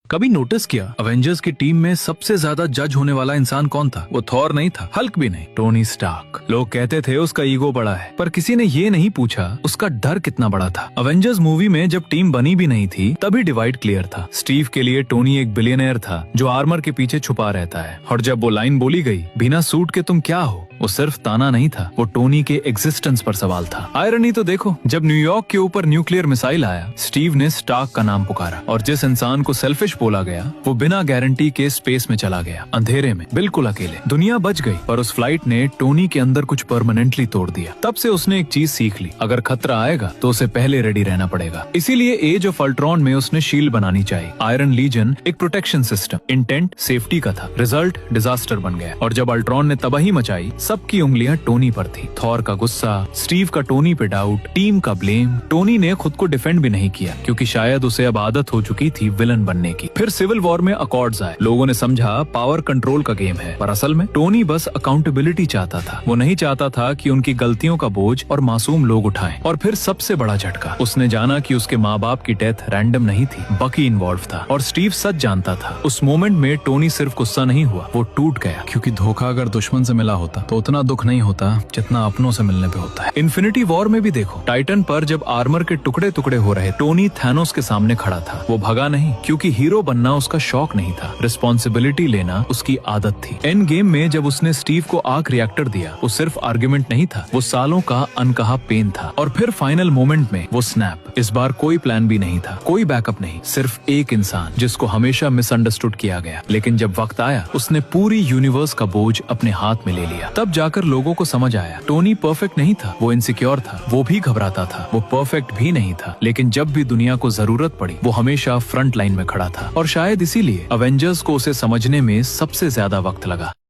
कभी नोटिस किया अवेंजर्स की टीम में सबसे ज्यादा जज होने वाला इंसान कौन था? वो थॉर नहीं था, हल्क भी नहीं, टोनी स्टार्क। लोग कहते थे उसका ईगो बड़ा है, पर किसी ने ये नहीं पूछा उसका डर कितना बड़ा था। अवेंजर्स मूवी में जब टीम बनी भी नहीं थी तभी डिवाइड क्लियर था। स्टीव के लिए टोनी एक बिलियनर था जो आर्मर के पीछे छुपा रहता है, और जब वो लाइन बोली गई, बिना सूट के तुम क्या हो, वो सिर्फ ताना नहीं था, वो टोनी के एग्जिस्टेंस पर सवाल था। आयरनी तो देखो, जब न्यूयॉर्क के ऊपर न्यूक्लियर मिसाइल आया, स्टीव ने स्टार्क का नाम पुकारा, और जिस इंसान को सेल्फिश बोला गया वो बिना गारंटी के स्पेस में चला गया, अंधेरे में, बिल्कुल अकेले। दुनिया बच गई, पर उस फ्लाइट ने टोनी के अंदर कुछ परमानेंटली तोड़ दिया। तब से उसने एक चीज सीख ली, अगर खतरा आएगा तो उसे पहले रेडी रहना पड़ेगा। इसीलिए एज ऑफ अल्ट्रॉन में उसने शील्ड बनानी चाहिए। आयरन लीजन एक प्रोटेक्शन सिस्टम, इंटेंट सेफ्टी का था, रिजल्ट डिजास्टर बन गया। और जब अल्ट्रॉन ने तबाही मचाई, सबकी उंगलियां टोनी पर थी। थॉर का गुस्सा, स्टीव का टोनी पे डाउट, टीम का ब्लेम। टोनी ने खुद को डिफेंड भी नहीं किया, क्योंकि शायद उसे अब आदत हो चुकी थी विलन बनने की। फिर सिविल वॉर में अकॉर्ड्स आए, लोगों ने समझा पावर कंट्रोल का गेम है, पर असल में टोनी बस अकाउंटेबिलिटी चाहता था। वो नहीं चाहता था कि उनकी गलतियों का बोझ और मासूम लोग उठाएं। और फिर सबसे बड़ा झटका, उसने जाना कि उसके माँ बाप की डेथ रैंडम नहीं थी, बकी इन्वॉल्व था। और स्टीव सच जानता था। उस मोमेंट में टोनी सिर्फ गुस्सा नहीं हुआ, वो टूट गया, क्योंकि धोखा अगर दुश्मन से मिला होता तो उतना दुख नहीं होता जितना अपनों से मिलने पे होता है। इन्फिनिटी वॉर में भी देखो, टाइटन पर जब आर्मर के टुकड़े टुकड़े हो रहे, टोनी थैनोस के सामने खड़ा था। वो भगा नहीं, क्योंकि हीरो बनना उसका शौक नहीं था, रिस्पॉन्सिबिलिटी लेना उसकी आदत थी। एंड गेम में जब उसने स्टीव को आर्क रिएक्टर दिया, वो सिर्फ आर्ग्यूमेंट नहीं था, वो सालों का अनकहा पेन था। और फिर फाइनल मोमेंट में वो स्नैप। इस बार कोई प्लान भी नहीं था, कोई बैकअप नहीं, सिर्फ एक इंसान जिसको हमेशा मिसअंडरस्टूड किया गया। लेकिन जब वक्त आया, उसने पूरी यूनिवर्स का बोझ अपने हाथ में ले लिया। तब जाकर लोगों को समझ आया, टोनी परफेक्ट नहीं था, वो इनसिक्योर था, वो भी घबराता था, वो परफेक्ट भी नहीं था, लेकिन जब भी दुनिया को जरूरत पड़ी, वो हमेशा फ्रंट लाइन में खड़ा था। और शायद इसीलिए अवेंजर्स को उसे समझने में सबसे ज्यादा वक्त लगा।